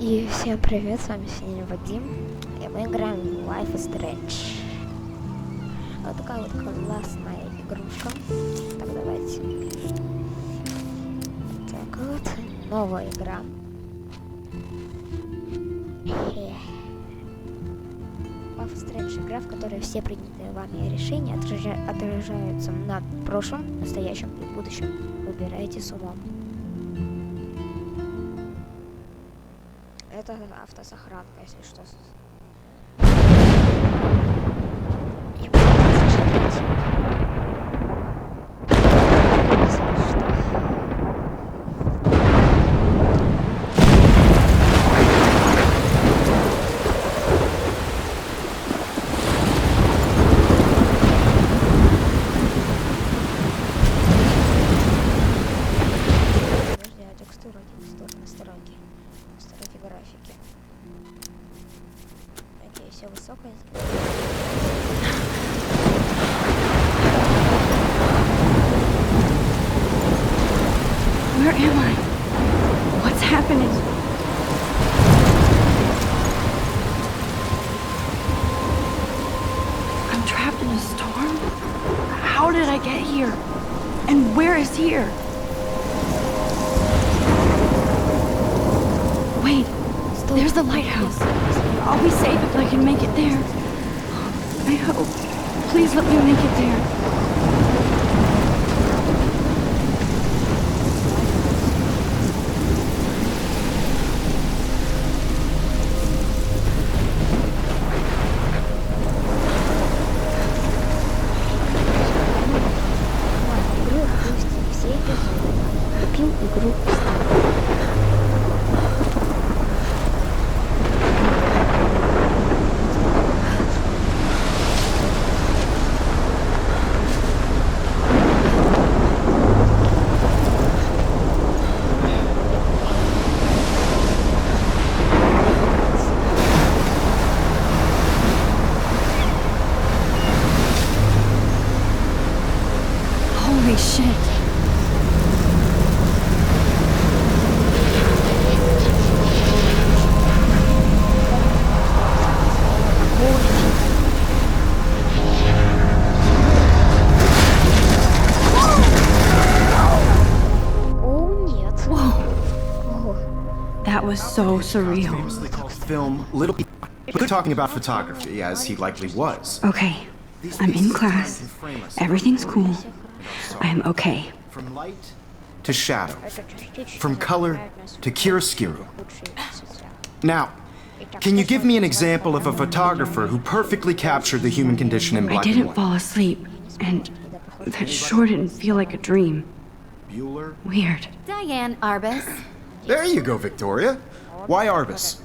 И всем привет, с вами сегодня Вадим, и мы играем в Life is Strange. Вот такая вот классная игрушка. Так, давайте. Так вот, новая игра. Life is Strange — игра, в которой все принятые вами решения отражаются на прошлом, настоящем и будущем. Выбирайте с умом. Это автосохранка, если что. И настройки графики. Окей, все высокое. Where am I? What's happening? I'm trapped in a storm? How did I get here? And where is here? Wait, there's the lighthouse. I'll be safe if I can make it there. I hope. Please let me make it there. Купил игру. Holy shit. That was so surreal. Famously called film Little People. We're talking about photography, as he likely was. Okay, I'm in class. Everything's cool. I'm okay. From light to shadow, from color to chiaroscuro. Now, can you give me an example of a photographer who perfectly captured the human condition in I black and didn't white? fall asleep, and that sure didn't feel like a dream. Bueller? Weird. Diane Arbus, There you go, Victoria. Why Arbus?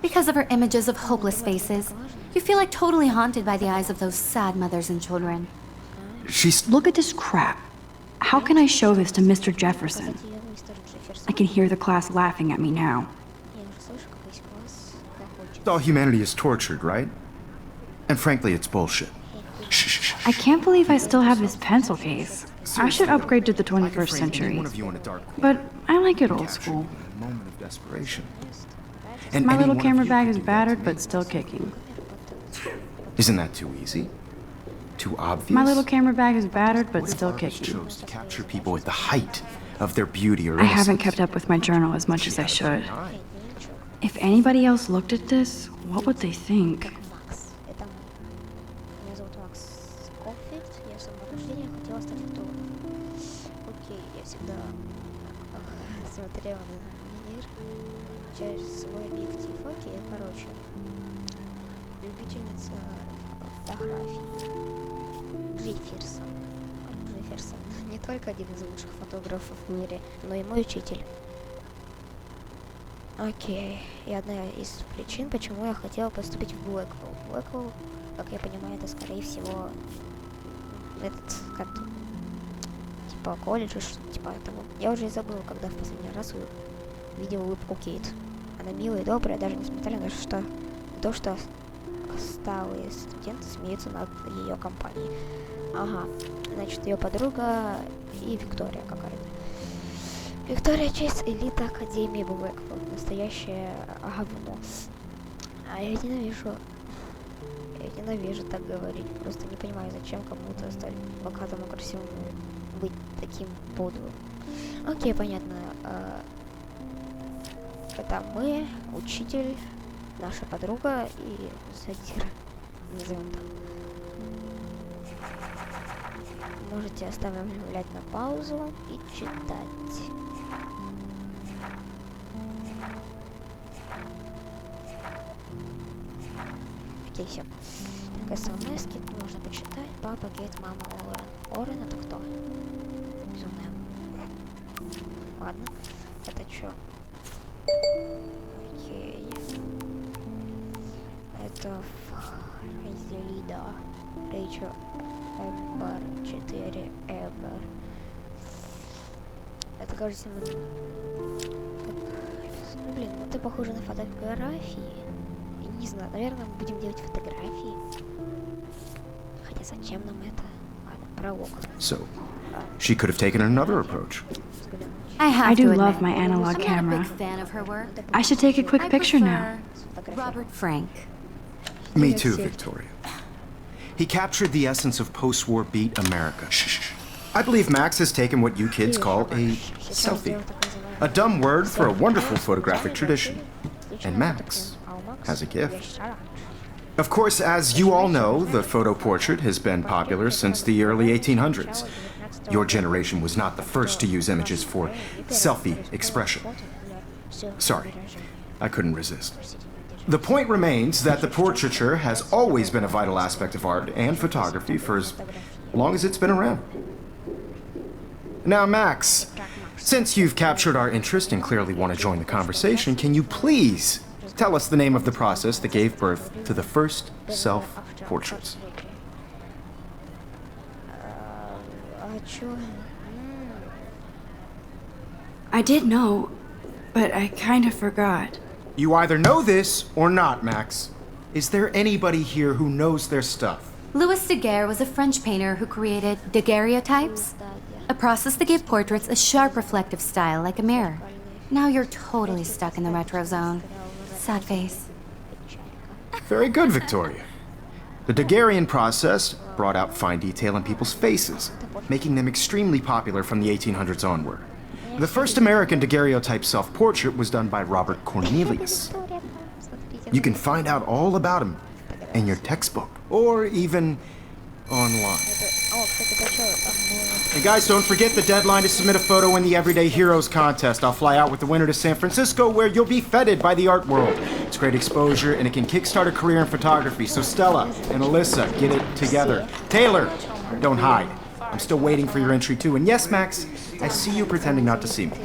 because of her images of hopeless faces, you feel like totally haunted by the eyes of those sad mothers and children. She's... Look at this crap. How can I show this to Mr. Jefferson? I can hear the class laughing at me now. All humanity is tortured, right? And frankly, it's bullshit. Shh, shh, shh. I can't believe I still have this pencil case. I should upgrade to the I can 21st frame any century. one of you in a dark corner. But I like it old Capture school. you in a moment of desperation. And My any little one of camera you bag could is do that battered to but me. still kicking. Isn't that too easy? Too obvious? My little camera bag is battered but What if still Arbus kicking. chose to capture people at the height of their beauty or I haven't innocence? kept up with my journal as much as I She should. had a fine eye. If anybody else looked at this, what would they think? Макс. Это меня зовут Макс Скофилд. Я в своем рождении хотела стать фотографом. Окей, я всегда смотрела на мир через свой объектив. Окей, короче. Любительница фотографий. Джефферсон. Джефферсон. Не только один из лучших фотографов в мире, но и мой учитель. Окей. И одна из причин, почему я хотела поступить в Блэквелл. Блэквелл, как я понимаю, это скорее всего этот, как типа колледж, что-то типа этого. Я уже и забыла, когда в последний раз видел улыбку Кейт. Она милая и добрая, даже несмотря на то, что отсталые студенты смеются над ее компанией. Ага, значит, ее подруга и Виктория какая-то. Виктория часть элиты Академии Блэквелл. Настоящее говно. А я ненавижу так говорить. Просто не понимаю, зачем кому-то стать богатым и красивым быть таким подлым. Окей, понятно. Это мы, учитель, наша подруга и задира. Назовем так. Можете оставлять на паузу и читать. Окей, все. Так, смс-ки можно почитать. Папа, Кейт, мама, Орен. Орен это кто? Безумная. Ладно. Это чё? Окей. Это Фрейзелида. Рейчел. Эмбер. 4. Эмбер. Это кажется... Ну, блин, это похоже на фотографии. Не знаю, наверное, мы будем делать фотографии. Хотя зачем нам это? Ладно, пролог. So, she could have taken another approach. I do to love admit, my analog I'm camera. not a big fan of her work. I should take a quick I picture now. prefer Robert Frank. Me too, Victoria. He captured the essence of post-war beat America. Shh. I believe Max has taken what you kids call a selfie. A dumb word for a wonderful photographic tradition. And Max has a gift. Of course, as you all know, the photo portrait has been popular since the early 1800s. Your generation was not the first to use images for selfie expression. Sorry, I couldn't resist. The point remains that the portraiture has always been a vital aspect of art and photography for as long as it's been around. Now, Max, since you've captured our interest and clearly want to join the conversation, can you please tell us the name of the process that gave birth to the first self-portraits? I did know, but I kind of forgot. You either know this or not, Max. Is there anybody here who knows their stuff? Louis Daguerre was a French painter who created daguerreotypes, a process that gave portraits a sharp reflective style like a mirror. Now you're totally stuck in the retro zone. Sad face. Very good, Victoria. The Daguerrean process brought out fine detail in people's faces, making them extremely popular from the 1800s onward. The first American daguerreotype self-portrait was done by Robert Cornelius. You can find out all about him in your textbook, or even online. And guys, don't forget the deadline to submit a photo in the Everyday Heroes contest. I'll fly out with the winner to San Francisco, where you'll be feted by the art world. It's great exposure, and it can kickstart a career in photography. So Stella and Alyssa, get it together. Taylor, don't hide. I'm still waiting for your entry too. And yes, Max, I see you pretending not to see me.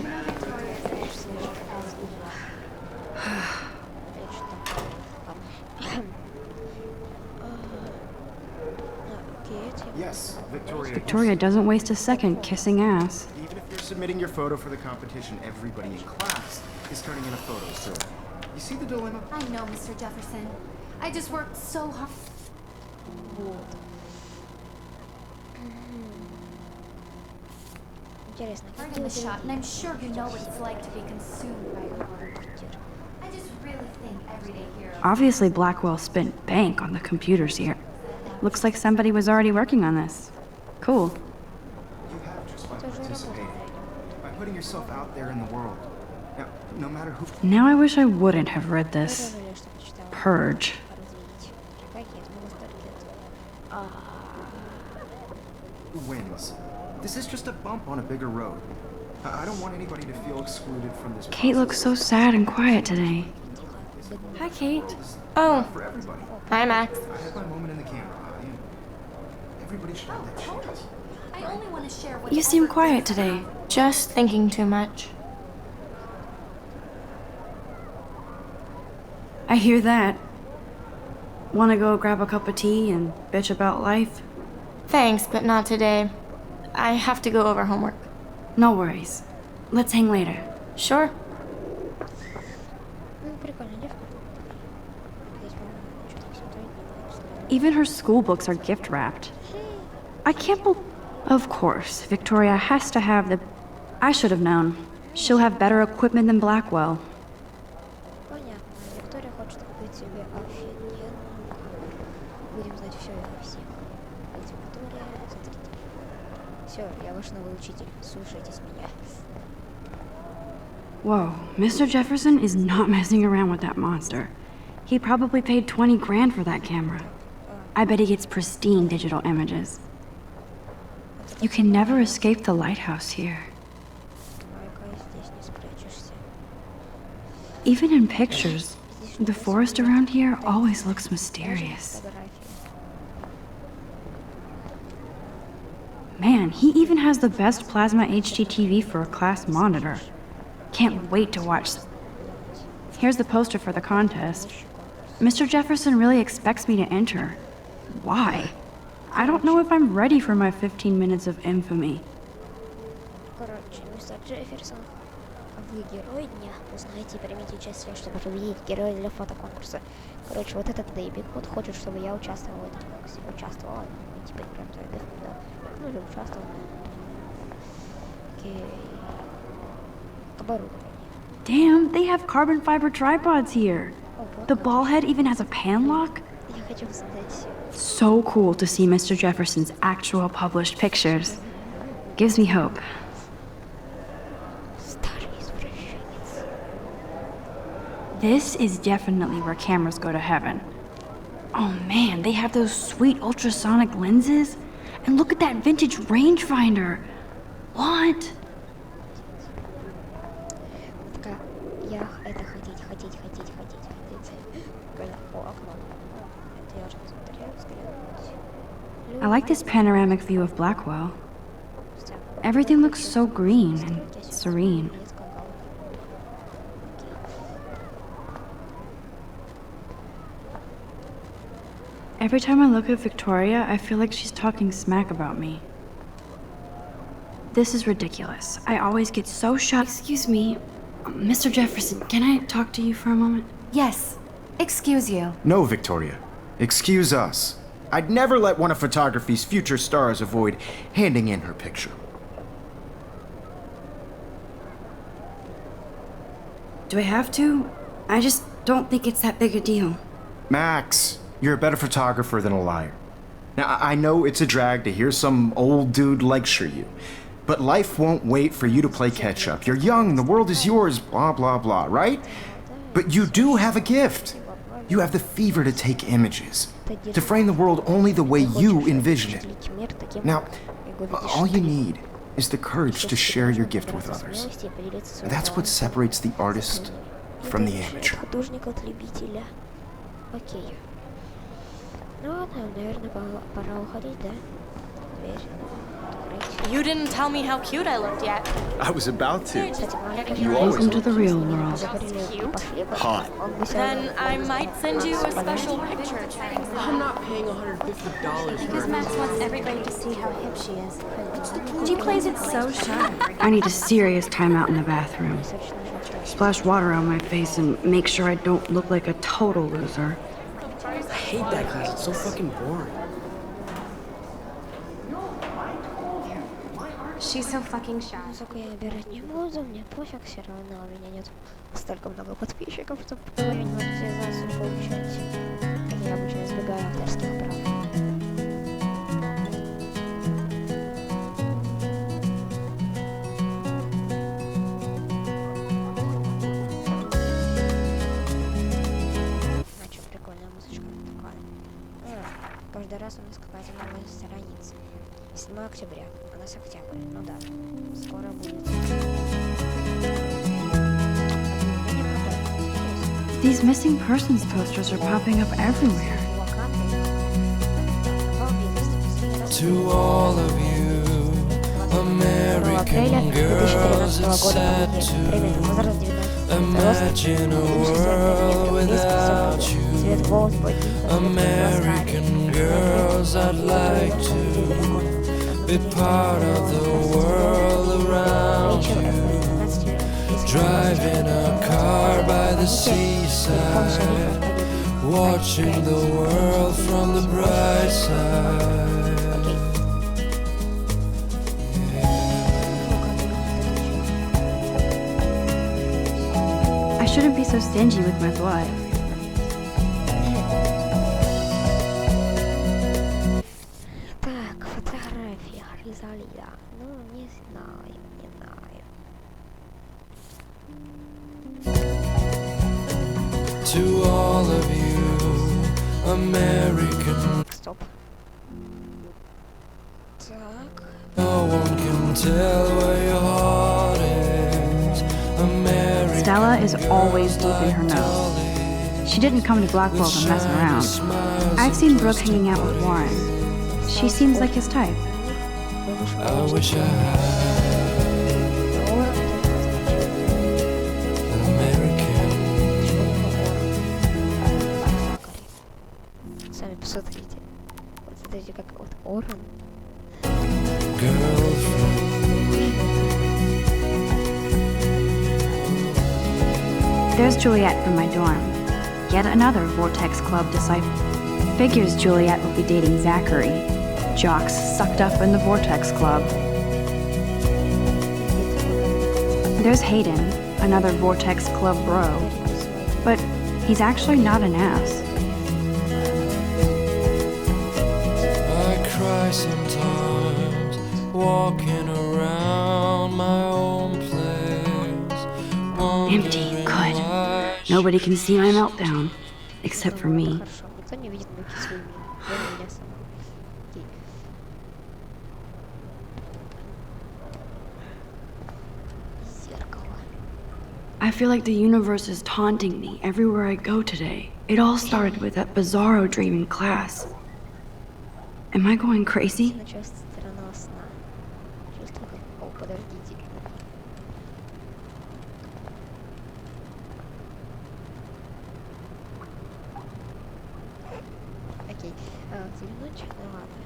Yes, Victoria. Victoria doesn't waste a second kissing ass. Even if you're submitting your photo for the competition, everybody in class is turning in a photo, so you see the dilemma? I know, Mr. Jefferson. I just worked so hard. Hard in the shot, and I'm sure you know what it's like to be consumed by art. I just really think Everyday Heroes. Obviously, Blackwell spent bank on the computers here. Looks like somebody was already working on this. Cool. You have just by participating, by putting yourself out there in the world. Now, no matter who Now I wish I wouldn't have read this. Purge. wins, this is just a bump on a bigger road. I don't want anybody to feel excluded from this. Kate looks so sad and quiet today. Hi, Kate. Oh, for everybody. Hi, Max. I had my moment in the camera. Everybody should have that chance. I only want to share what You seem quiet today. Just thinking too much. I hear that. Wanna go grab a cup of tea and bitch about life? Thanks, but not today. I have to go over homework. No worries. Let's hang later. Sure. Even her school books are gift wrapped. I can't believe... Of course, Victoria has to have the... I should have known. She'll have better equipment than Blackwell. Понятно. Виктория хочет купить себе офигенную камеру. Будем знать все и всех. Виктория, смотрите. Все, я ваш новый учитель. Слушайтесь меня. Whoa, Mr. Jefferson is not messing around with that monster. He probably paid 20 grand for that camera. I bet he gets pristine digital images. You can never escape the lighthouse here. Здесь не спрячешься. Even in pictures, the forest around here always looks mysterious. Man, he even has the best plasma HD TV for a class monitor. Can't wait to watch. Here's the poster for the contest. Mr. Jefferson really expects me to enter. Why? I don't know if I'm ready for my 15 minutes of infamy. Короче, мистер Джефферсон, вы герой дня. Узнаете и примите участие, чтобы победить героя для фотоконкурса. Короче, вот этот Дэйбик вот хочет, чтобы я участвовал в этом конкурсе. Участвовал, и теперь прям зайдет, да. Ну или участвовал. Окей. Оборудование. Damn, they have carbon fiber tripods here. The ball head even has a pan lock. Я хочу задать. So cool to see Mr. Jefferson's actual published pictures. Gives me hope. Старый извращенец. This is definitely where cameras go to heaven. Oh man, they have those sweet ultrasonic lenses. And look at that vintage rangefinder. What? Такая, я это хотеть. Когда по окну. Это я уже смотрел, взглянуть. I like this panoramic view of Blackwell. Everything looks so green and serene. Every time I look at Victoria, I feel like she's talking smack about me. This is ridiculous. I always get so shocked. Excuse me, Mr. Jefferson, can I talk to you for a moment? Yes. Excuse you. No, Victoria. Excuse us. I'd never let one of photography's future stars avoid handing in her picture. Do I have to? I just don't think it's that big a deal. Max, you're a better photographer than a liar. Now, I know it's a drag to hear some old dude lecture you, but life won't wait for you to play catch-up. You're young, the world is yours, blah, blah, blah, right? But you do have a gift. You have the fever to take images, to frame the world only the way you envision it. Now, all you need is the courage to share your gift with others. That's what separates the artist from the amateur. Художник от любителя. Окей. Ну ладно, наверное, пора уходить, да? Дверь. Открыть. You didn't tell me how cute I looked yet. I was about to. You Welcome to the real world. Hot. Then I might send you a special picture. I'm not paying $150. Because Max wants everybody to see how hip she is. She plays it so shy. I need a serious timeout in the bathroom. Splash water on my face and make sure I don't look like a total loser. I hate that class. It's so fucking boring. She's so fucking shy. Музыку я выбирать не буду, мне пофиг, все равно у меня нет столько много подписчиков, чтобы уровень монетизацию получать. Хотя я обычно избегаю авторских прав. Значит, прикольная музычка такая. Каждый раз у нас какая-то новая страница. 7 октября. У нас октябрь. Ну да. Скоро будет. These missing persons posters are popping up everywhere. To all of you, American girls, it's sad to imagine a world without you. American girls, I'd like to be part of the world around you. Driving a car by the seaside, watching the world from the bright side. shouldn't be so stingy with my blood. Так, фотография Хризалия. Ну, не знаю, не знаю. To all of you American, Стоп. Так. no one can tell where your heart is. American, Stella is always holding her nose. She didn't come to Blackwell to mess around. I've seen Brooke hanging out with Warren. She seems like his type. I wish I had an American Сами посмотрите. Вот смотрите, как вот Орен. girlfriend. There's Juliet from my dorm. Yet another Vortex Club disciple. Figures Juliet will be dating Zachary. Jocks sucked up in the Vortex Club. There's Hayden, another Vortex Club bro. But he's actually not an ass. I cry sometimes walking around my own place. Empty, good. Nobody can see my meltdown. Except for me. Хорошо, никто не видит муки своими. Кроме меня самого. Окей. Зеркало. I feel like the universe is taunting me everywhere I go today. It all started with that bizarro dream in class. Am I going crazy? Началась сторона сна. Чувствую, как... О, подождите. Окей. Взглянуть? Ну ладно.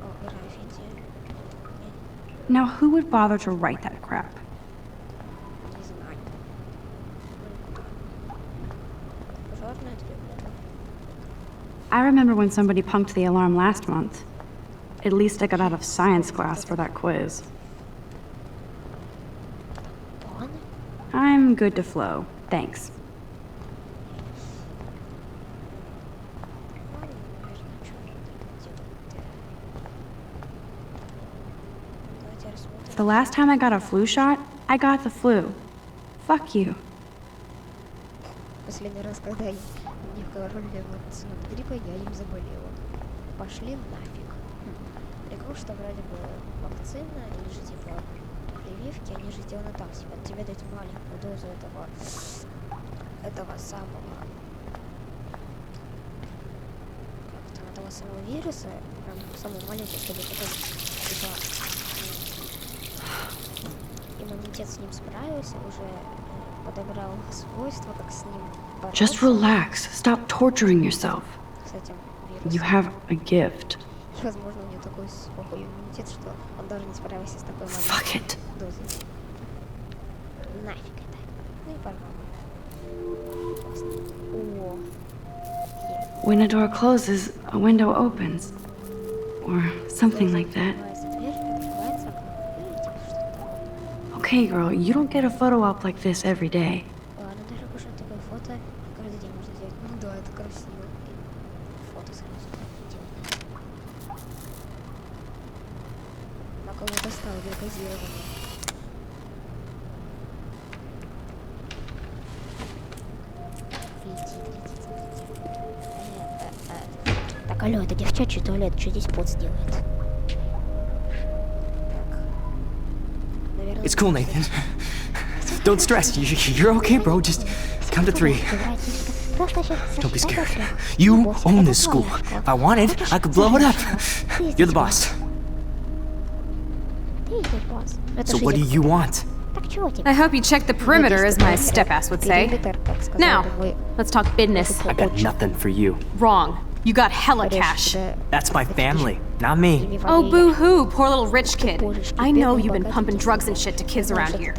О, граффити. Now, who would bother to write that crap? Не знаю. Пожарная тревога. I remember when somebody punked the alarm last month. At least I got out of science class for that quiz. Он? I'm good to flow. Thanks. Ладно, наверное, что-нибудь делать. Давайте рассмотрим. The last time I got a flu shot, I got the flu. Fuck you. Последний раз, когда мне вкололи вакцину от гриппа, я им заболела. Пошли нафиг. Прикол, что вроде бы вакцина или же типа прививки, они же сделаны так себе. Тебе дают маленькую дозу этого самого, как там, этого самого вируса, прям самый маленький, чтобы потом типа иммунитет с ним справился, уже подобрал свойства, как с ним бороться. Just relax. Stop torturing yourself. С этим You вирусом. have a gift. И, возможно, у него такой слабый иммунитет, что он даже не справился с такой Fuck маленькой it. дозой. Нафиг это. Ну и пожалуй. Классно. О. When a door closes, a window opens. Or something like that. Открывается дверь, открывается окно. Или типа что-то такое. Okay, girl, you don't get a photo op like this every day. Ладно, даже кушать такое фото каждый день можно сделать. Ну да, это красиво. И фото сразу делать. На кого-то стал глюкозированный. Так, алло, это девчачий туалет, что здесь пот сделает? Так. Наверное, It's cool, Nathan. Don't stress. You're okay, bro. Just count to 3. Don't be scared. You own this school. If I wanted, I could blow it up. You're the boss. So what do you want? I hope you check the perimeter, as my step-ass would say. Now, let's talk business. I got nothing for you. Wrong. You got hella cash. That's my family, not me. Oh, boo-hoo, poor little rich kid. I know you've been pumping drugs and shit to kids around here.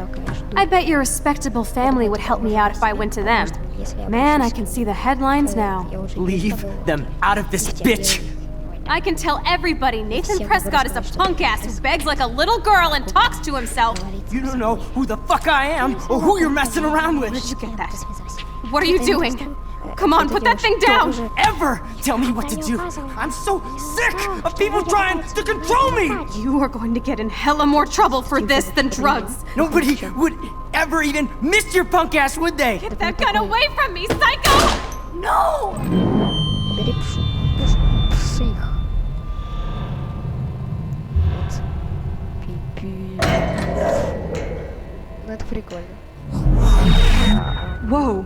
I bet your respectable family would help me out if I went to them. Man, I can see the headlines now. Leave them out of this bitch. I can tell everybody Nathan Prescott is a punk ass who begs like a little girl and talks to himself. You don't know who the fuck I am or who you're messing around with. Where did you get that? What are you doing? Come on, put that thing down! Ever tell me what to do? I'm so sick of people trying to control me! You are going to get in hella more trouble for this than drugs. Nobody would ever even miss your punk ass, would they? Get that gun away from me, psycho! No! Ну это прикольно. Whoa.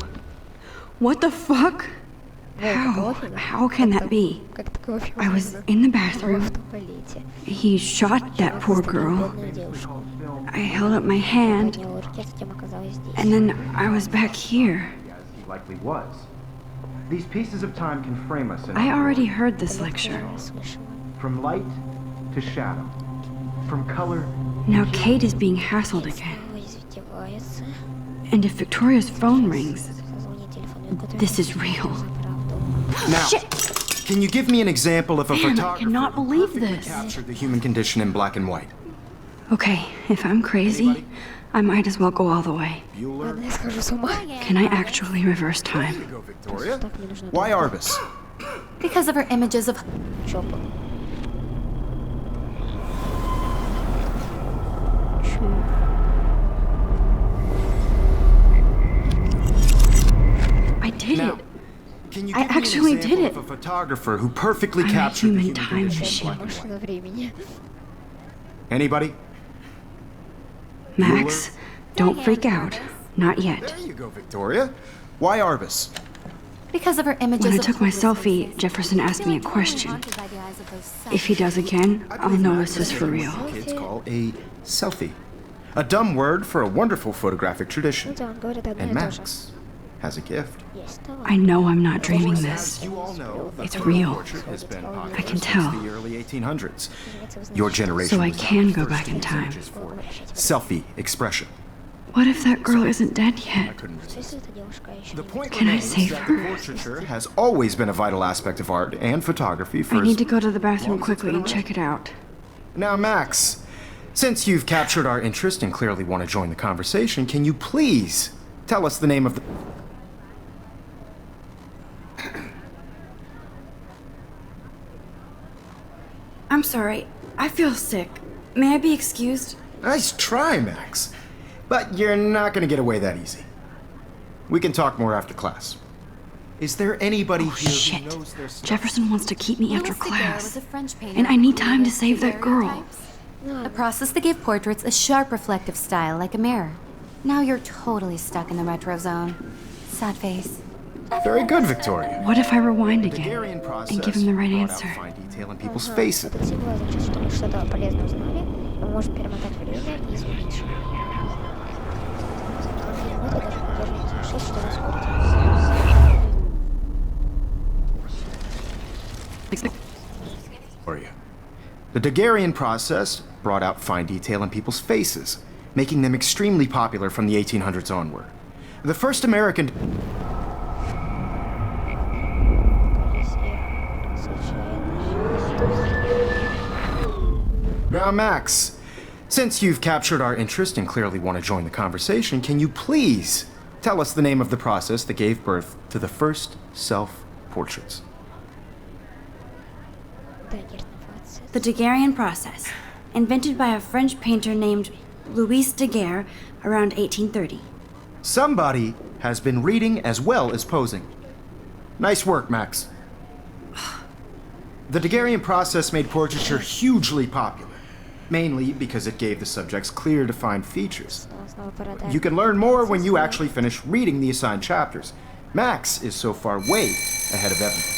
What the fuck? How can that be? I was in the bathroom. He shot that poor girl. I held up my hand. And then I was back here. He likely was. These pieces of time can frame us in I already heard this lecture. from light to shadow, from color. Now Kate is being hassled again. And if Victoria's phone rings, this is real. Now, Shit! can you give me an example of a Man, I photographer cannot who believe perfectly this. captured the human condition in black and white? Okay, if I'm crazy, I might as well go all the way. Bueller? Can I actually reverse time? Go, Victoria. Why Arbus? Because of her images of I did Now, it. can you I give me an actually example did it. of a photographer who perfectly I'm a captured the human human time condition in machine. black and white? Машина времени. Anybody? Max, don't freak out. Not yet. There you go, Victoria. Why Arbus? because of her images When I of took my selfie, Jefferson asked me a question. If he does again, I'll know this is for real. Kids call a selfie. A dumb word for a wonderful photographic tradition. And Max has a gift. I know I'm not dreaming this. You all know the It's photo real. portrait has been popular I can since tell. the early 1800s. Your generation So I was can the go first back in to use time. images for selfie expression. What if that girl isn't dead yet? The point Can I remains save that her? portraiture has always been a vital aspect of art and photography for I as need to go to the bathroom long as it's quickly been and around. check it out. Now, Max, since you've captured our interest and clearly want to join the conversation, can you please tell us the name of the... I'm sorry. I feel sick. May I be excused? Nice try, Max. But you're not going to get away that easy. We can talk more after class. Is there anybody here Shit. who knows their stuff? Jefferson wants to keep me after Louis Daguerre was class. a French painter And I who need time to created save that girl. daguerreotypes, a process that gave portraits a sharp reflective style like a mirror. Now you're totally stuck in the retro zone. Sad face. Very good, Victoria. What if I rewind Daguerrean again process and give him the right brought out answer? fine detail in people's faces. Этот символ означает, что мы что-то полезное узнали, мы можем перемотать время и изменить. Мы даже поддерживаем шесть, что нас For you. The Daguerrean process brought out fine detail in people's faces, making them extremely popular from the 1800s onward. The first American... Now, Max, since you've captured our interest and clearly want to join the conversation, can you please tell us the name of the process that gave birth to the first self-portraits? The Daguerrean process, invented by a French painter named Louis Daguerre around 1830. Somebody has been reading as well as posing. Nice work, Max. The Daguerrean process made portraiture hugely popular, mainly because it gave the subjects clear, defined features. You can learn more when you actually finish reading the assigned chapters. Max is so far way ahead of everyone.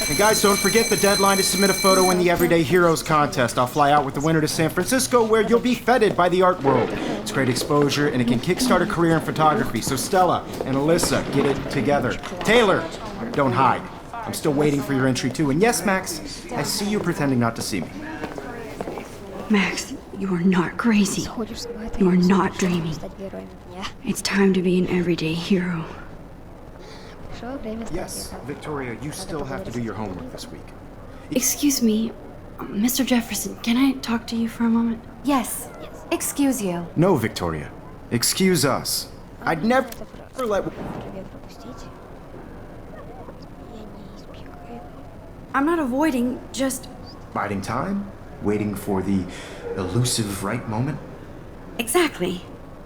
And guys, don't forget the deadline to submit a photo in the Everyday Heroes contest. I'll fly out with the winner to San Francisco, where you'll be feted by the art world. It's great exposure, and it can kickstart a career in photography. So Stella and Alyssa, get it together. Taylor, don't hide. I'm still waiting for your entry too. And yes, Max, I see you pretending not to see me. Max, you are not crazy. You are not dreaming. It's time to be an everyday hero. Yes, Victoria, you still have to do your homework this week. Excuse me, Mr. Jefferson, can I talk to you for a moment? Yes. Excuse you. No, Victoria. Excuse us. I'd never let... I'm not avoiding, just... Biding time? Waiting for the elusive right moment? Exactly.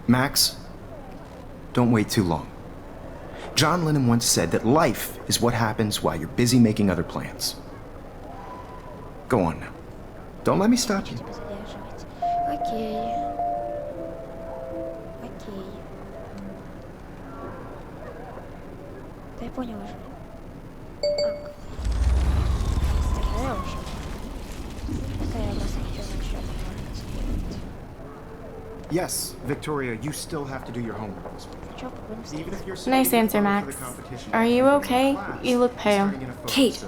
Max, don't wait too long. John Lennon once said that life is what happens while you're busy making other plans. Go on now. Don't let me stop you. Окей. Окей. Да я понял уже. Так. Старая вообще. Какая у нас еще можно сделать? Yes, Victoria, you still have to do your homework this week. Even if you're Nice answer, Max. Are you okay? You look pale. Kate,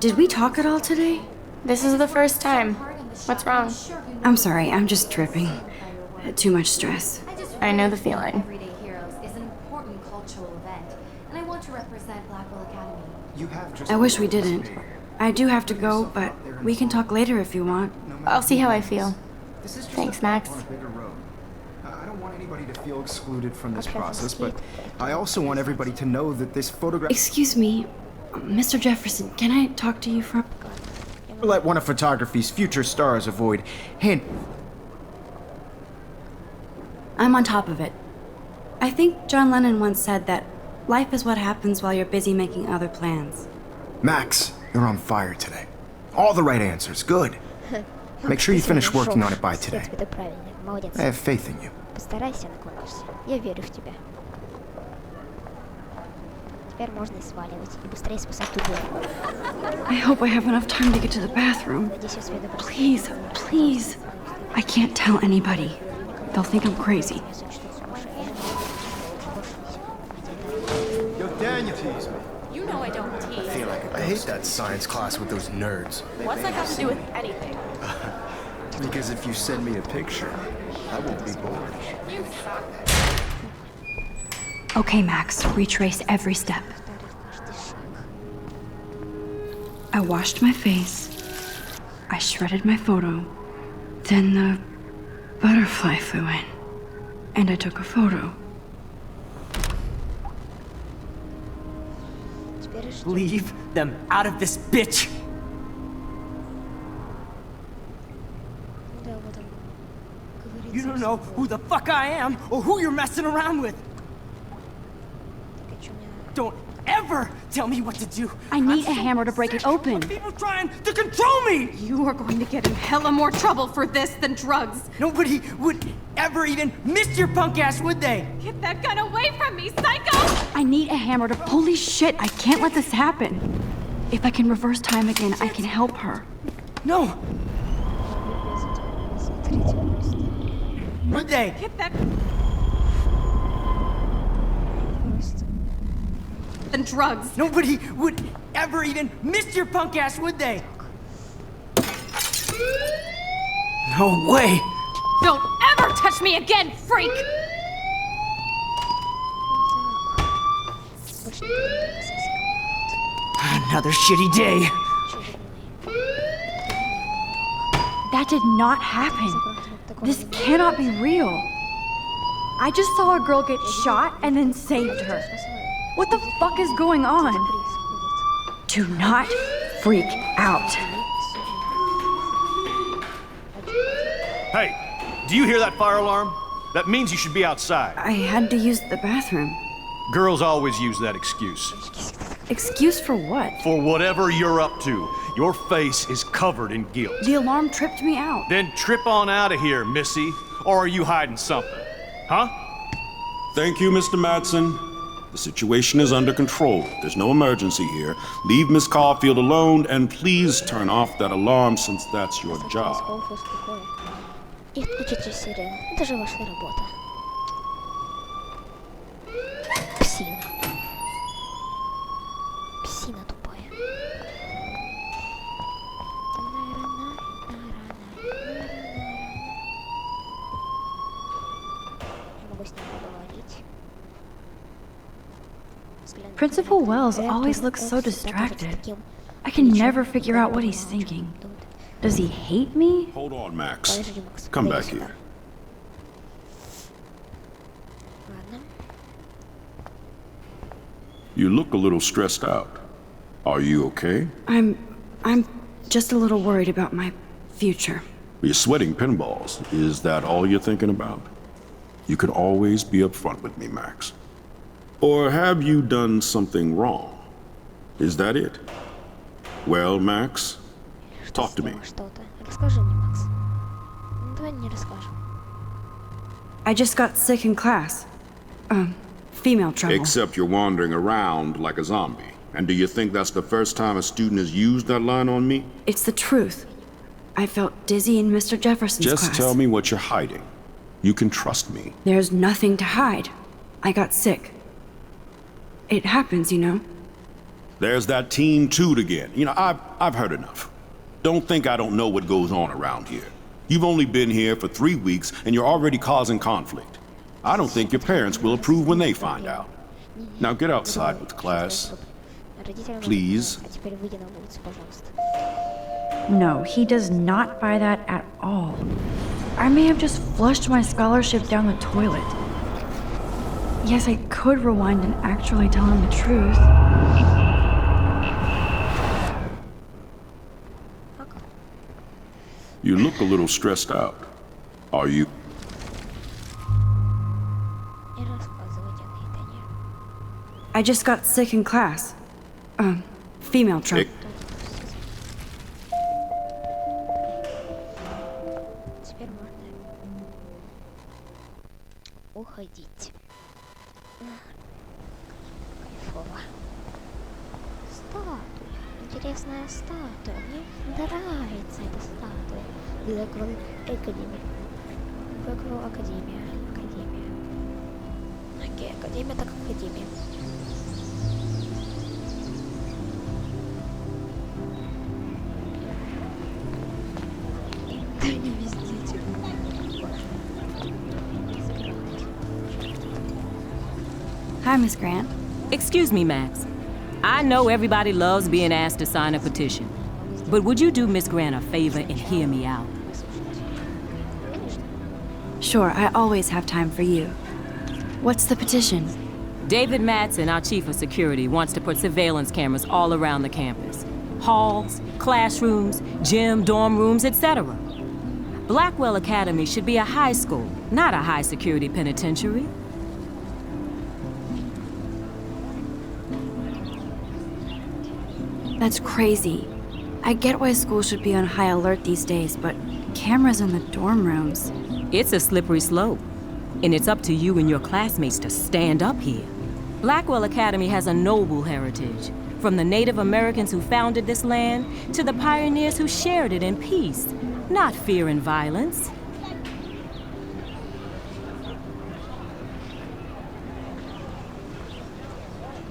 did we talk at all today? This is the first time. What's wrong? I'm sorry, I'm just tripping. Too much stress. I know the feeling. Everyday Heroes is an important cultural event, and I want to represent Blackwell Academy. You have just I wish we didn't. I do have to go, but we can talk later if you want. I'll see how I feel. Thanks, Max. I don't want anybody to feel excluded from this process, but I also want everybody to know that this photograph... Excuse me, Mr. Jefferson, can I talk to you for... Let one of photography's future stars avoid hand... I'm on top of it. I think John Lennon once said that life is what happens while you're busy making other plans. Max, you're on fire today. All the right answers, good. Make sure you finish working on it by today. I have faith in you. Постарайся на конкурсе. Я верю в тебя. Теперь можно и сваливать, и быстрее спасать других. I hope I have enough time to get to the bathroom. Please, please. I can't tell anybody. They'll think I'm crazy. Yo, Daniel teased me. You know I don't tease. I hate that science class with those nerds. What's that got to do with anything? Because if you send me a picture, I won't be bored. You suck. Okay, Max, retrace every step. I washed my face. I shredded my photo. Then the butterfly flew in. And I took a photo. Leave them out of this bitch! You don't know who the fuck I am or who you're messing around with. Don't ever tell me what to do. I need a hammer to break it open. People trying to control me. You are going to get in hella more trouble for this than drugs. Nobody would ever even miss your punk ass, would they? Get that gun away from me, psycho! I need a hammer to... Holy shit, I can't let this happen. If I can reverse time again, I can help her. No. Would they? Get that... Than drugs. Nobody would ever even miss your punk ass, would they? No way! Don't ever touch me again, freak! Another shitty day. That did not happen. This cannot be real. I just saw a girl get shot and then saved her. What the fuck is going on? Do not freak out. Hey, do you hear that fire alarm? That means you should be outside. I had to use the bathroom. Girls always use that excuse. Excuse for what? For whatever you're up to. Your face is covered in guilt. The alarm tripped me out. Then trip on out of here, missy. Or are you hiding something? Huh? Thank you, Mr. Madsen. The situation is under control. There's no emergency here. Leave Miss Caulfield alone and please turn off that alarm since that's your job. И отключите сирену. Это же ваша работа. Псина. Псина тупая. Я могу с ним поговорить. Principal Wells always looks so distracted. I can never figure out what he's thinking. Does he hate me? Hold on, Max. Come back here. You look a little stressed out. Are you okay? I'm just a little worried about my future. You're sweating pinballs. Is that all you're thinking about? You can always be upfront with me, Max. Or have you done something wrong? Is that it? Well, Max, talk to me. I just got sick in class. Female trouble. Except you're wandering around like a zombie. And do you think that's the first time a student has used that line on me? It's the truth. I felt dizzy in Mr. Jefferson's class. Just tell me what you're hiding. You can trust me. There's nothing to hide. I got sick. It happens, you know. There's that teen toot again. You know, I've heard enough. Don't think I don't know what goes on around here. You've only been here for 3 weeks and you're already causing conflict. I don't think your parents will approve when they find out. Now get outside with class. Please. No, he does not buy that at all. I may have just flushed my scholarship down the toilet. Yes, I could rewind and actually tell him the truth. You look a little stressed out. Are you? I just got sick in class. Female trouble. Уходить. Кайфово. Статуя. Интересная статуя. Мне нравится эта статуя. Blackwell Academy. Blackwell Академия. Академия. Окей, Академия так Академия. Да не везде. Hi, Miss Grant. Excuse me, Max. I know everybody loves being asked to sign a petition, but would you do Miss Grant a favor and hear me out? Sure, I always have time for you. What's the petition? David Madsen, our chief of security, wants to put surveillance cameras all around the campus. Halls, classrooms, gym, dorm rooms, etc. Blackwell Academy should be a high school, not a high-security penitentiary. That's crazy. I get why schools should be on high alert these days, but cameras in the dorm rooms... It's a slippery slope, and it's up to you and your classmates to stand up here. Blackwell Academy has a noble heritage, from the Native Americans who founded this land to the pioneers who shared it in peace, not fear and violence.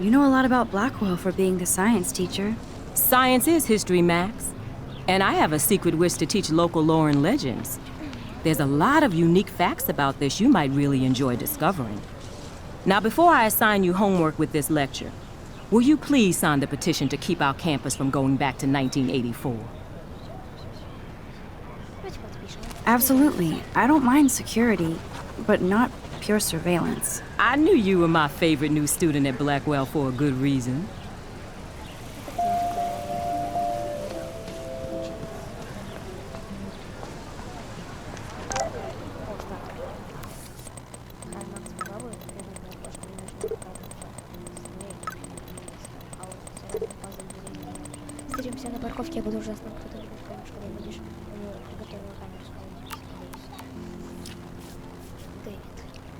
You know a lot about Blackwell for being the science teacher. Science is history, Max. And I have a secret wish to teach local lore and legends. There's a lot of unique facts about this you might really enjoy discovering. Now, before I assign you homework with this lecture, will you please sign the petition to keep our campus from going back to 1984? Absolutely. I don't mind security, but not pure surveillance. I knew you were my favorite new student at Blackwell for a good reason. Встретимся на парковке, я буду ужасно кто-то камешку будешь приготовила камеру с Дэвид.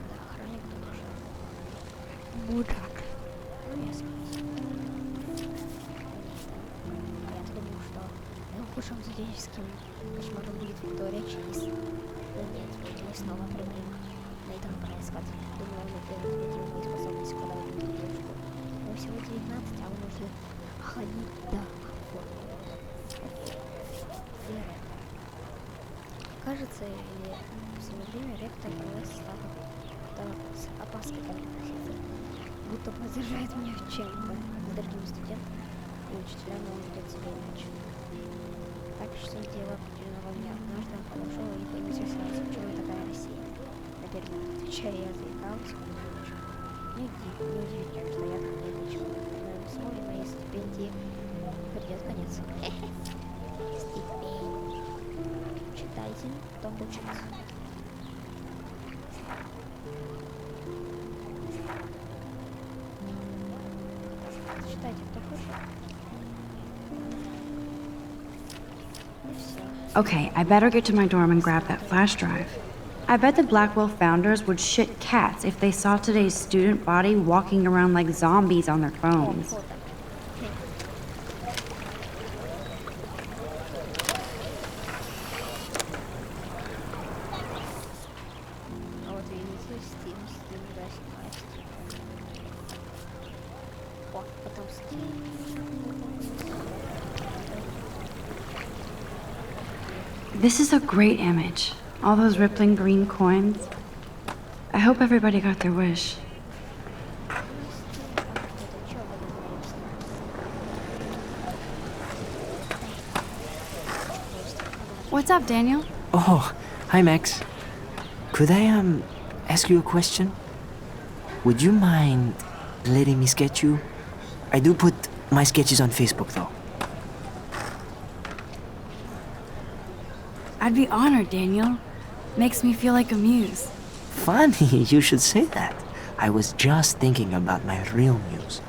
Да, охранник тоже. Мудак. Ну, ясно. Я-то думал, что худшим злодейским кошмаром будет Виктория Чейз. Но нет, мы снова прибыли на этом происход. Думаю, он увидел мои способности, когда увидел девушку. Ему всего 19, а он уже охладит, да. Кажется, или в свое время ректор стал с опаской ко мне относиться, будто поддерживает меня в чем-то с другими студентами. и учителя могут ведать себя иначе. Так что дело определенного дня. Однажды он подошел и поинтересовался, почему такая Россия. На первый раз отвечая, я заикался, неудивительно, что я так нервничал. Но весной моей стипендии придет конец. Стипендия. Читайте, потом учиться. Читайте, кто хочет. Okay, I better get to my dorm and grab that flash drive. I bet the Blackwell founders would shit cats if they saw today's student body walking around like zombies on their phones. This is a great image. All those rippling green coins. I hope everybody got their wish. What's up, Daniel? Oh, hi, Max. Could I, ask you a question? Would you mind letting me sketch you? I do put my sketches on Facebook, though. I'd be honored, Daniel. Makes me feel like a muse. Funny, you should say that. I was just thinking about my real muse.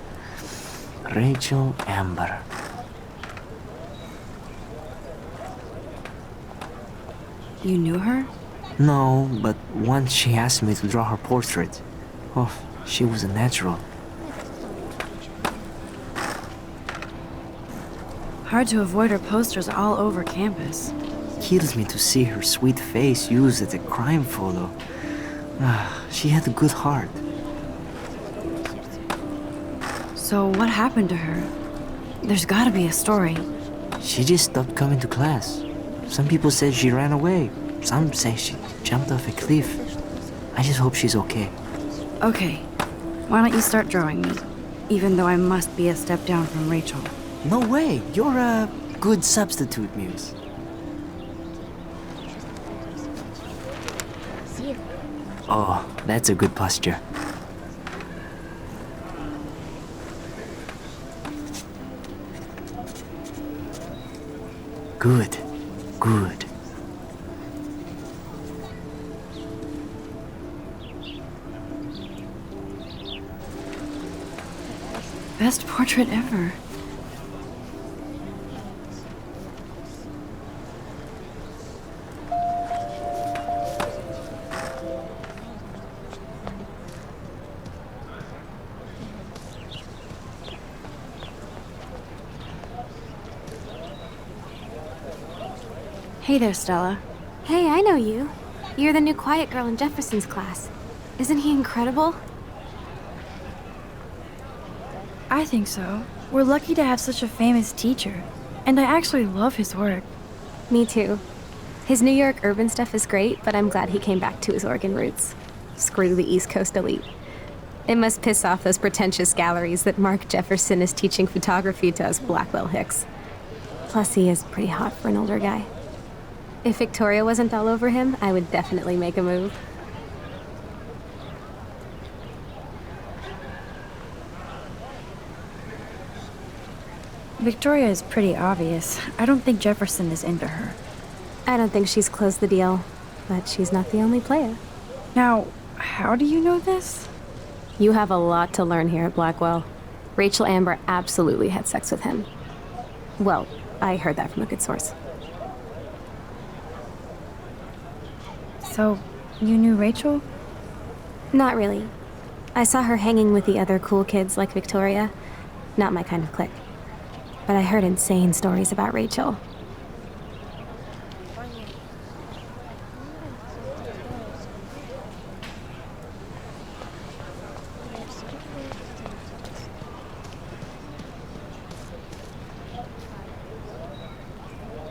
Rachel Amber. You knew her? No, but once she asked me to draw her portrait. Oh, she was a natural. Hard to avoid her posters all over campus. Kills me to see her sweet face used as a crime photo. She had a good heart. So what happened to her? There's gotta be a story. She just stopped coming to class. Some people said she ran away. Some say she jumped off a cliff. I just hope she's okay. Okay, why don't you start drawing me? Even though I must be a step down from Rachel. No way, you're a good substitute, Muse. Oh, that's a good posture. Good, good. Best portrait ever. Hey there, Stella. Hey, I know you. You're the new quiet girl in Jefferson's class. Isn't he incredible? I think so. We're lucky to have such a famous teacher. And I actually love his work. Me too. His New York urban stuff is great, but I'm glad he came back to his Oregon roots. Screw the East Coast elite. It must piss off those pretentious galleries that Mark Jefferson is teaching photography to us Blackwell hicks. Plus, he is pretty hot for an older guy. If Victoria wasn't all over him, I would definitely make a move. Victoria is pretty obvious. I don't think Jefferson is into her. I don't think she's closed the deal, but she's not the only player. Now, how do you know this? You have a lot to learn here at Blackwell. Rachel Amber absolutely had sex with him. Well, I heard that from a good source. So, you knew Rachel? Not really. I saw her hanging with the other cool kids like Victoria. Not my kind of clique. But I heard insane stories about Rachel.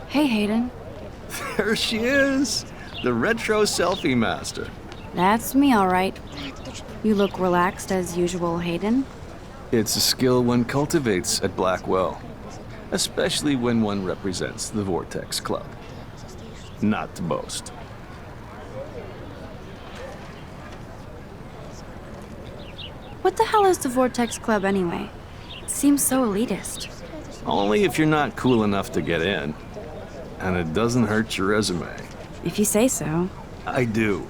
Hey, Hayden. There she is! The retro selfie master. That's me, all right. You look relaxed as usual, Hayden. It's a skill one cultivates at Blackwell. especially when one represents the Vortex Club. Not to boast. What the hell is the Vortex Club anyway? It seems so elitist. Only if you're not cool enough to get in. And it doesn't hurt your resume. If you say so. I do.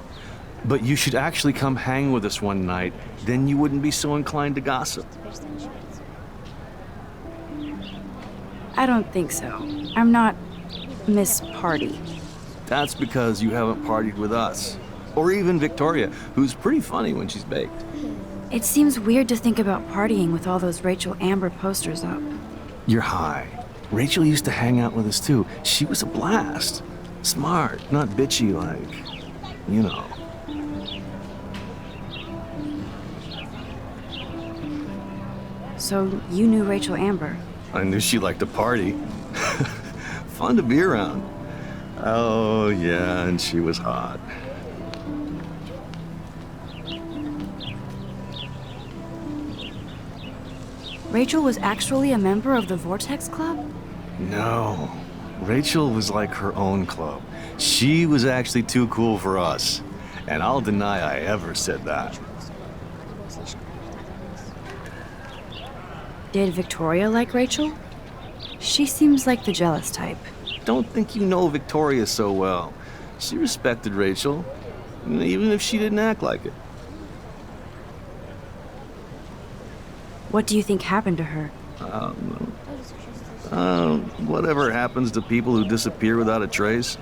But you should actually come hang with us one night, then you wouldn't be so inclined to gossip. I don't think so. I'm not Miss Party. That's because you haven't partied with us. Or even Victoria, who's pretty funny when she's baked. It seems weird to think about partying with all those Rachel Amber posters up. You're high. Rachel used to hang out with us too. She was a blast. Smart, not bitchy like, you know. So you knew Rachel Amber? I knew she liked to party. Fun to be around. Oh yeah, and she was hot. Rachel was actually a member of the Vortex Club? No. Rachel was like her own club. She was actually too cool for us. And I'll deny I ever said that. Did Victoria like Rachel? She seems like the jealous type. Don't think you know Victoria so well. She respected Rachel, even if she didn't act like it. What do you think happened to her? Whatever happens to people who disappear without a trace.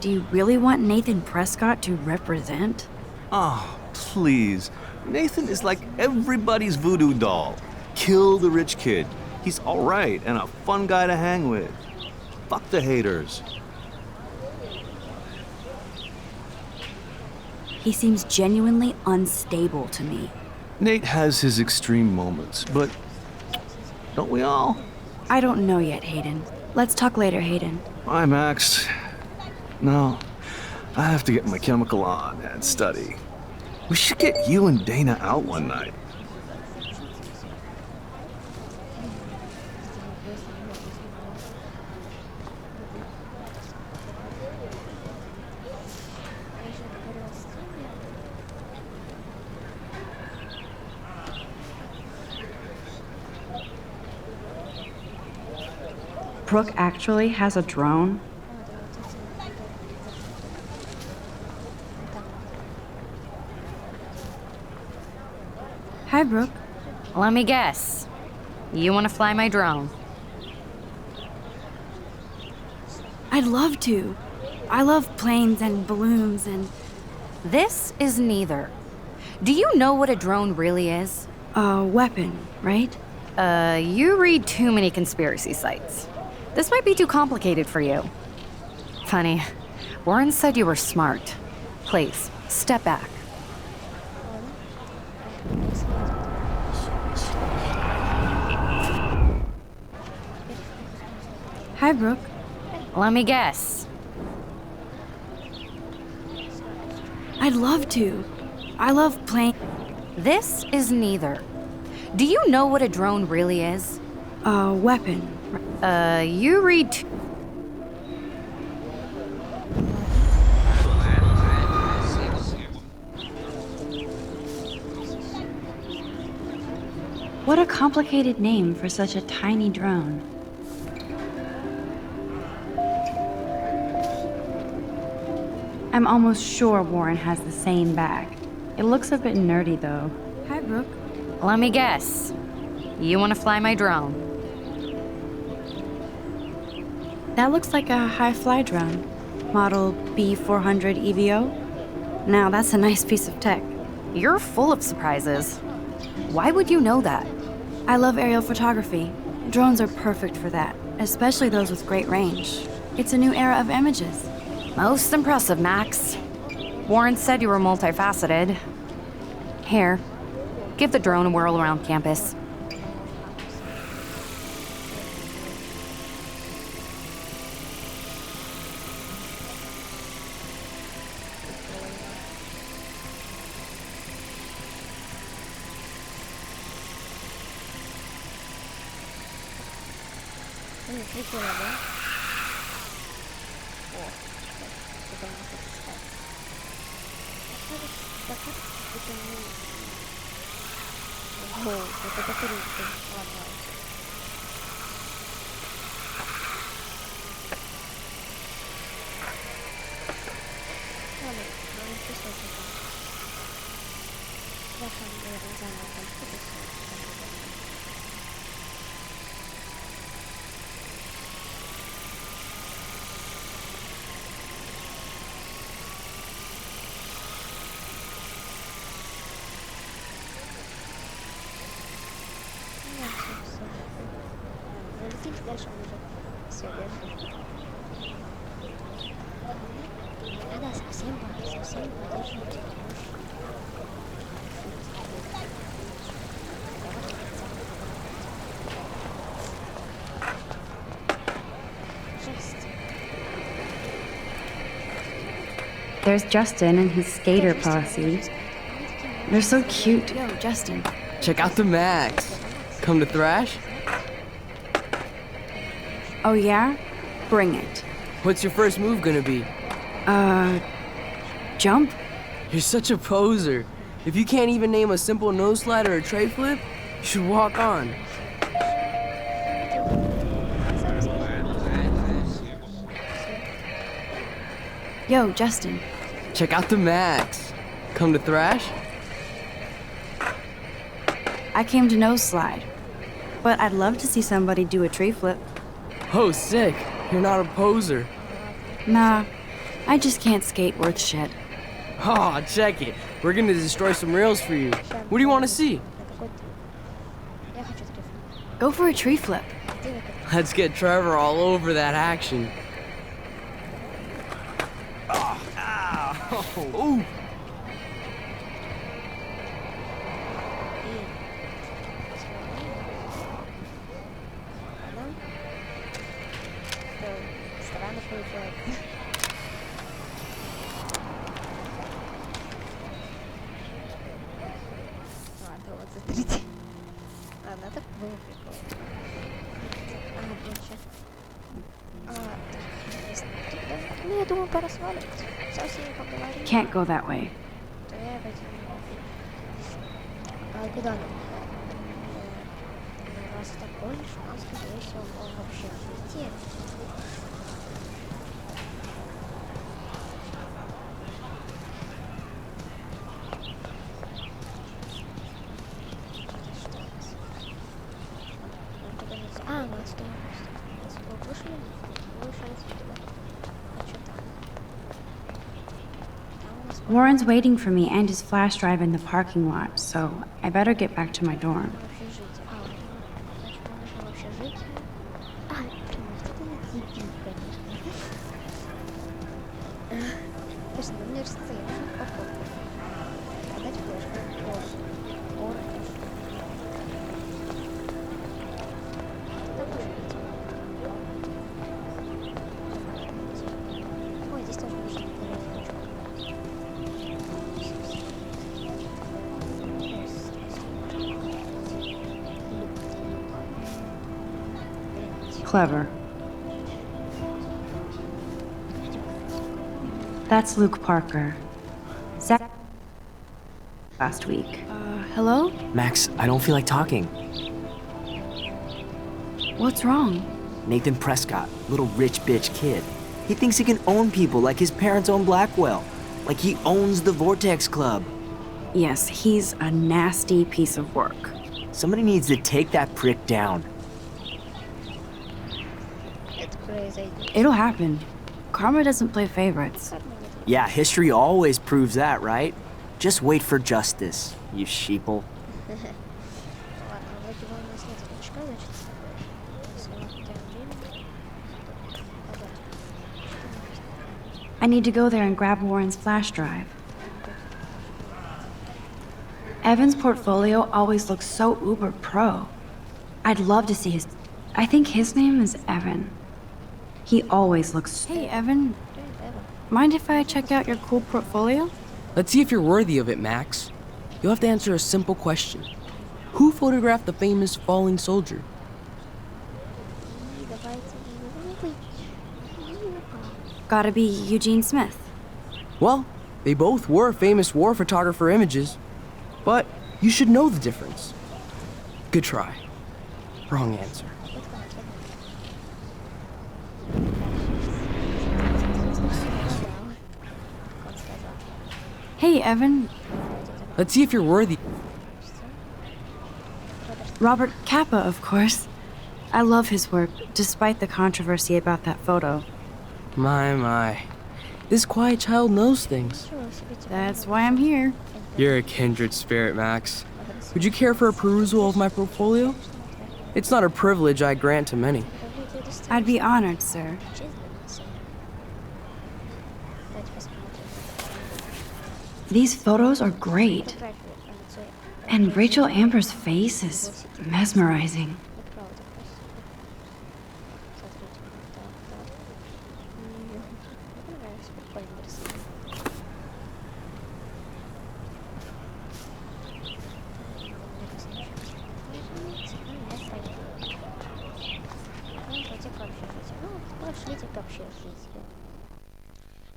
Do you really want Nathan Prescott to represent? Oh, please. Nathan is like everybody's voodoo doll. Kill the rich kid. He's all right and a fun guy to hang with. Fuck the haters. He seems genuinely unstable to me. Nate has his extreme moments, but don't we all? I don't know yet, Hayden. Let's talk later, Hayden. Bye, Max. No, I have to get my chemical on and study. We should get you and Dana out one night. Brooke actually has a drone? Hi, Brooke. Let me guess. You want to fly my drone? I'd love to. I love planes and balloons and... This is neither. Do you know what a drone really is? A weapon, right? You read too many conspiracy sites. This might be too complicated for you. Funny, Warren said you were smart. Please, step back. Hi, Brooke. Let me guess. I'd love to. I love planes. This is neither. Do you know what a drone really is? A weapon. You read What a complicated name for such a tiny drone. I'm almost sure Warren has the same bag. It looks a bit nerdy, though. Hi, Brooke. Let me guess. You want to fly my drone? That looks like a high-fly drone. Model B400 EVO. Now, that's a nice piece of tech. You're full of surprises. Why would you know that? I love aerial photography. Drones are perfect for that, especially those with great range. It's a new era of images. Most impressive, Max. Warren said you were multifaceted. Here, give the drone a whirl around campus. прикольно, да? О, что там может искать. Так вот, это не... Ого, вот это круто. Ладно. Ладно, ну не писать это. Я сам, наверное, заново там что-то. Залетим дальше уже. Все, держи. Да, совсем поддерживайте. There's Justin and his skater posse. They're so cute. Yo, Justin. Check out the Max. Come to thrash? Oh yeah? Bring it. What's your first move gonna be? Jump? You're such a poser. If you can't even name a simple nose slide or a tray flip, you should walk on. Yo, Justin. Check out the Max. Come to thrash? I came to nose slide, but I'd love to see somebody do a tree flip. Oh, sick. You're not a poser. Nah, I just can't skate worth shit. Aw, check it. We're gonna destroy some rails for you. What do you want to see? Go for a tree flip. Let's get Trevor all over that action. Oh, ow. Ooh. Ладно, вот смотрите. Ладно, это было прикольно. Блин, сейчас. Ну, я думаю, пора сваливать. Со всеми поговорим. Can't go that way. То я пойду. Куда нам? У нас такой шанс, скорее всего, он вообще улетит. Мы отстаем. Вышли отсюда. А что там? Warren's waiting for me and his flash drive in the parking lot, so I better get back to my dorm. Clever. That's Luke Parker. Zach last week. Hello? Max, I don't feel like talking. What's wrong? Nathan Prescott, little rich bitch kid. He thinks he can own people like his parents own Blackwell. Like he owns the Vortex Club. Yes, he's a nasty piece of work. Somebody needs to take that prick down. It'll happen. Karma doesn't play favorites. Yeah, history always proves that, right? Just wait for justice, you sheeple. I need to go there and grab Warren's flash drive. Evan's portfolio always looks so uber pro. I'd love to see his... I think his name is Evan. He always looks... Hey, Evan. Mind if I check out your cool portfolio? Let's see if you're worthy of it, Max. You'll have to answer a simple question. Who photographed the famous falling soldier? Давайте. gotta be Eugene Smith. Well, they both were famous war photographer images, but you should know the difference. Good try. Wrong answer. Hey, Evan. Let's see if you're worthy. Robert Capa, of course. I love his work, despite the controversy about that photo. My. This quiet child knows things. That's why I'm here. You're a kindred spirit, Max. Would you care for a perusal of my portfolio? It's not a privilege I grant to many. I'd be honored, sir. These photos are great. And Rachel Amber's face is mesmerizing.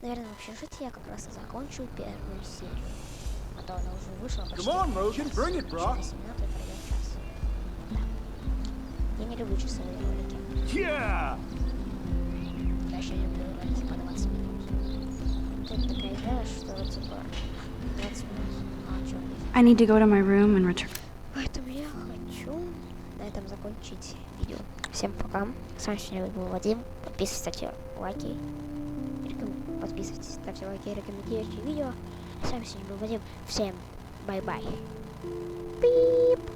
Наверное, в общежитии я как раз и закончу первую серию. А то она уже вышла почти. Come on, Logan, bring it, bro. 10 минут и пройдет час. Да. Я не люблю часовые ролики. Yeah! Я еще люблю ролики по 20 минут. Тут такая идея, что типа 20 минут. А что? I need to go to my room and return. Поэтому я хочу на этом закончить видео. Всем пока. С вами сегодня был Вадим. Подписывайтесь, ставьте лайки. Подписывайтесь, ставьте лайки и рекомендуйте видео. С вами сегодня был Вадим. Всем бай-бай. Пип.